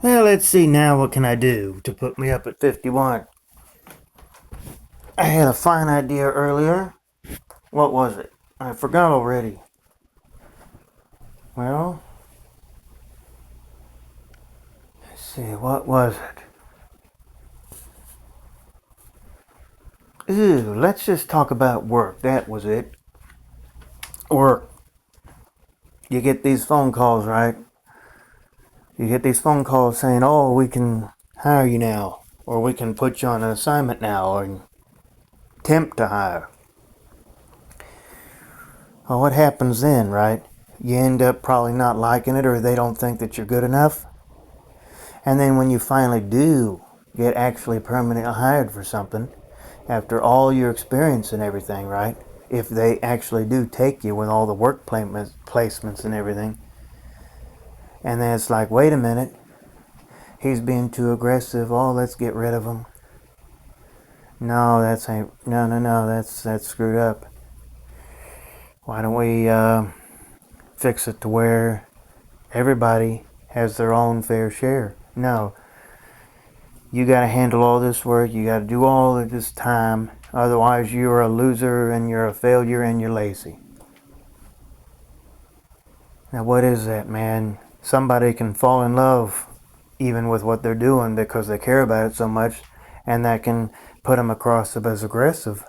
Well, let's see now, what can I do to put me up at 51? I had a fine idea earlier. What was it? I forgot already. Well, let's see, what was it? Ooh, let's just talk about work. That was it. Work. You get these phone calls, right? You get these phone calls saying, oh, we can hire you now, or we can put you on an assignment now, or tempt to hire. Well, what happens then, right? You end up probably not liking it, or they don't think that you're good enough. And then when you finally do get actually permanently hired for something, after all your experience and everything, right? If they actually do take you with all the work placements and everything, and then it's like, wait a minute, he's being too aggressive. Oh, let's get rid of him. No, that's screwed up. Why don't we fix it to where everybody has their own fair share? No, you got to handle all this work. You got to do all of this time. Otherwise, you're a loser and you're a failure and you're lazy. Now, what is that, man? Somebody can fall in love even with what they're doing because they care about it so much, and that can put them across as aggressive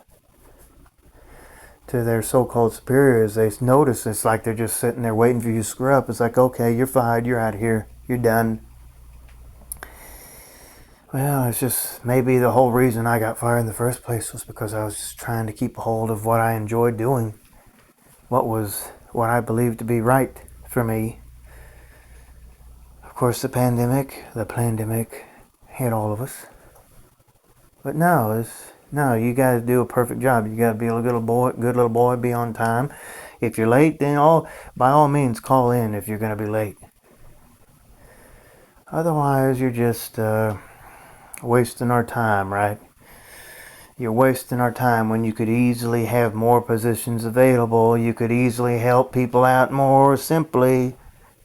to their so-called superiors. They notice it's like they're just sitting there waiting for you to screw up. It's like, okay, you're fired, you're out of here, you're done. Well, it's just maybe the whole reason I got fired in the first place was because I was just trying to keep a hold of what I enjoyed doing, what I believed to be right for me. Of course, the pandemic hit all of us. But no, you got to do a perfect job. You got to be a good little boy, be on time. If you're late, then by all means call in if you're going to be late. Otherwise, you're just wasting our time, right? You're wasting our time when you could easily have more positions available. You could easily help people out more simply.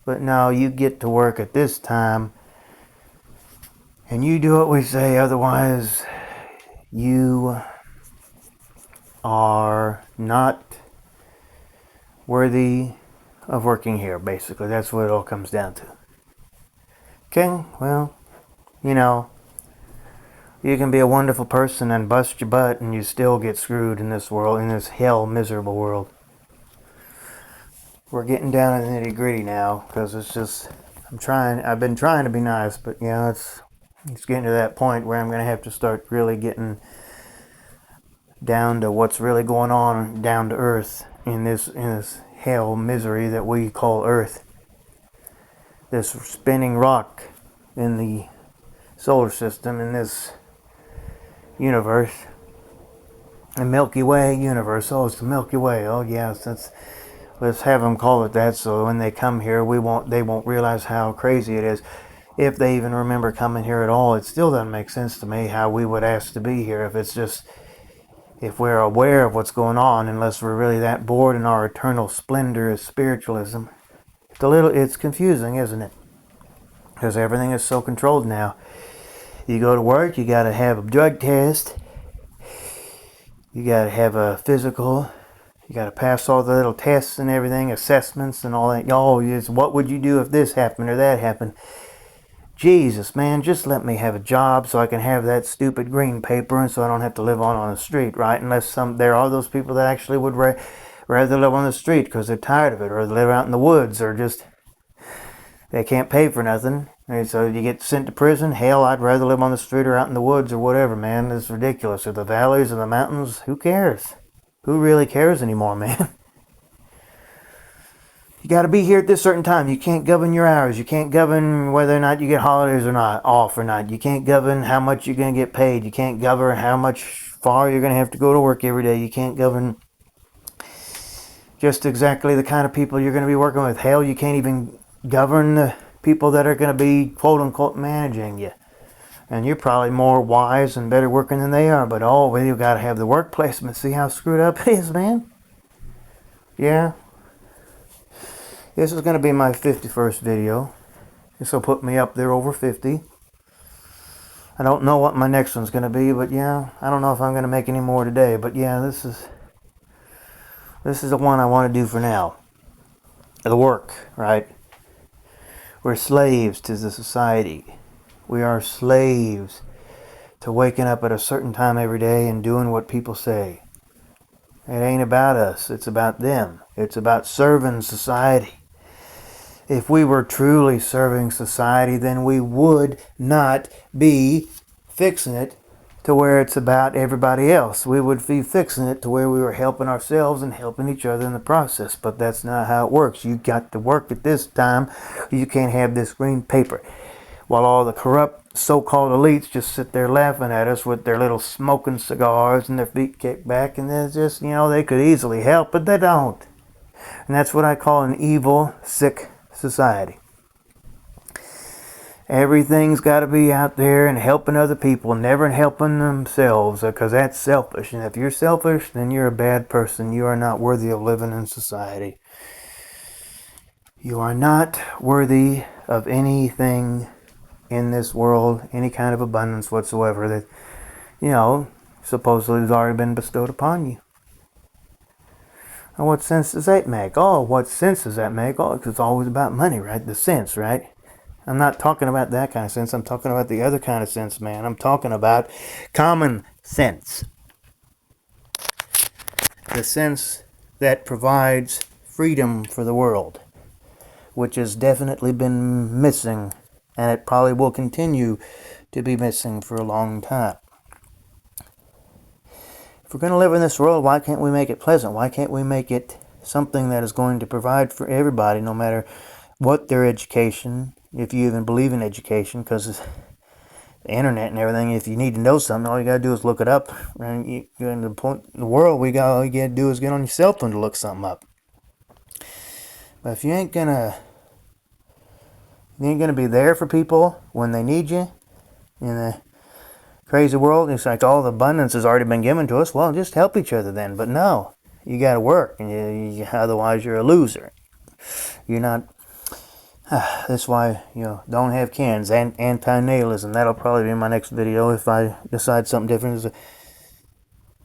But no, you get to work at this time and you do what we say. Otherwise, you are not worthy of working here, basically. That's what it all comes down to. Okay, well, you know, you can be a wonderful person and bust your butt and you still get screwed in this world, in this hell miserable world. We're getting down to the nitty gritty now because it's just, I've been trying to be nice, but it's getting to that point where I'm going to have to start really getting down to what's really going on, down to earth in this hell misery that we call Earth. This spinning rock in the solar system, in this universe, the Milky Way universe. Oh, it's the Milky Way. Oh, yes, let's have them call it that, so when they come here, they won't realize how crazy it is. If they even remember coming here at all, it still doesn't make sense to me how we would ask to be here if we're aware of what's going on, unless we're really that bored in our eternal splendor of spiritualism. It's confusing, isn't it? Because everything is so controlled now. You go to work, you got to have a drug test, you got to have a physical, you got to pass all the little tests and everything, assessments and all that. What would you do if this happened or that happened? Jesus, man, just let me have a job so I can have that stupid green paper and so I don't have to live on the street, right? Unless there are those people that actually would rather live on the street because they're tired of it, or they live out in the woods, or just they can't pay for nothing. And so you get sent to prison. Hell, I'd rather live on the street or out in the woods or whatever, man. It's ridiculous. Or the valleys or the mountains. Who cares? Who really cares anymore, man? You got to be here at this certain time. You can't govern your hours. You can't govern whether or not you get holidays or not, off or not. You can't govern how much you're going to get paid. You can't govern how much far you're going to have to go to work every day. You can't govern just exactly the kind of people you're going to be working with. Hell, you can't even govern the people that are going to be quote unquote managing you. And you're probably more wise and better working than they are. But you've got to have the work placement. See how screwed up it is, man? Yeah. This is going to be my 51st video. This will put me up there over 50. I don't know what my next one's going to be, but yeah, I don't know if I'm going to make any more today. But yeah, this is the one I want to do for now. The work, right? We're slaves to the society. We are slaves to waking up at a certain time every day and doing what people say. It ain't about us. It's about them. It's about serving society. If we were truly serving society, then we would not be fixing it to where it's about everybody else. We would be fixing it to where we were helping ourselves and helping each other in the process. But that's not how it works. You got to work at this time. You can't have this green paper. While all the corrupt so-called elites just sit there laughing at us with their little smoking cigars and their feet kicked back, and they're just, they could easily help, but they don't. And that's what I call an evil, sick society. Everything's got to be out there and helping other people, never helping themselves, because that's selfish. And if you're selfish, then you're a bad person. You are not worthy of living in society. You are not worthy of anything in this world, any kind of abundance whatsoever that, supposedly has already been bestowed upon you. And what sense does that make? Oh, what sense does that make? Oh, it's always about money, right? The sense, right? I'm not talking about that kind of sense. I'm talking about the other kind of sense, man. I'm talking about common sense. The sense that provides freedom for the world, which has definitely been missing, and it probably will continue to be missing for a long time. If we're going to live in this world, why can't we make it pleasant? Why can't we make it something that is going to provide for everybody, no matter what their education, if you even believe in education, because the internet and everything, if you need to know something, all you got to do is look it up. And in the world, all you got to do is get on your cell phone to look something up. But if you ain't gonna be there for people when they need you in the crazy world, it's like all the abundance has already been given to us. Well, just help each other then. But no, you got to work, and otherwise you're a loser. You're not. That's why don't have kids. Anti-natalism. That'll probably be my next video if I decide something different.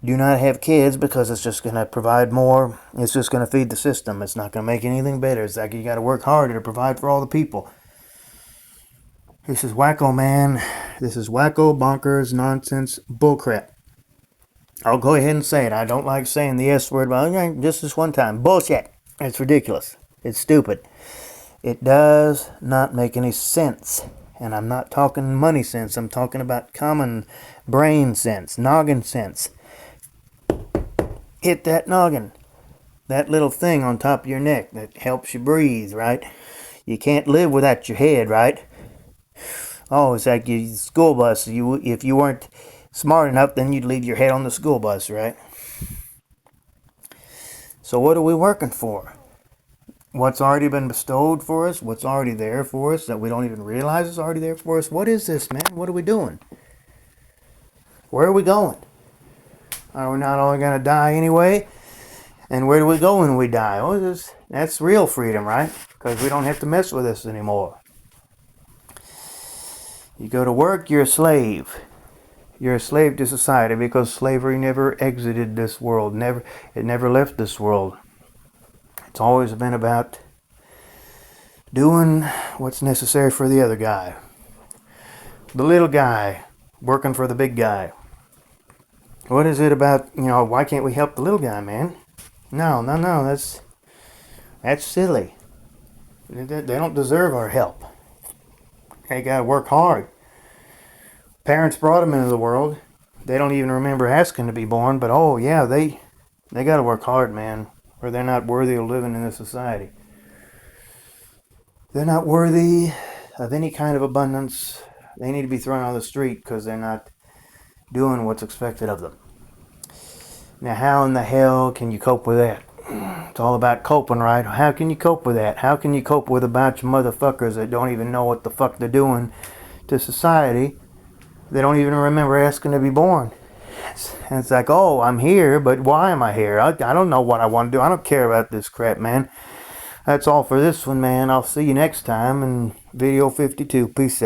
Do not have kids, because it's just going to provide more. It's just going to feed the system. It's not going to make anything better. It's like you got to work harder to provide for all the people. This is wacko, man. This is wacko, bonkers, nonsense, bullcrap. I'll go ahead and say it. I don't like saying the S word, but just this one time. Bullshit. It's ridiculous. It's stupid. It does not make any sense. And I'm not talking money sense. I'm talking about common brain sense, noggin sense. Hit that noggin. That little thing on top of your neck that helps you breathe, right? You can't live without your head, right? Oh, it's like your school bus. If you weren't smart enough, then you'd leave your head on the school bus, right? So what are we working for? What's already been bestowed for us? What's already there for us that we don't even realize is already there for us? What is this, man? What are we doing? Where are we going? Are we not only going to die anyway? And where do we go when we die? Oh, that's real freedom, right? Because we don't have to mess with this anymore. You go to work, you're a slave. You're a slave to society, because slavery never exited this world. It never left this world. It's always been about doing what's necessary for the other guy. The little guy working for the big guy. What is it about, why can't we help the little guy, man? No, that's silly. They don't deserve our help. They gotta work hard. Parents brought them into the world. They don't even remember asking to be born, but oh yeah, they gotta work hard, man, or they're not worthy of living in this society. They're not worthy of any kind of abundance. They need to be thrown on the street because they're not doing what's expected of them. Now, how in the hell can you cope with that? It's all about coping, right? How can you cope with that? How can you cope with a bunch of motherfuckers that don't even know what the fuck they're doing to society? They don't even remember asking to be born. And it's like, oh, I'm here, but why am I here? I don't know what I want to do. I don't care about this crap, man. That's all for this one, man. I'll see you next time, and video 52. Peace out.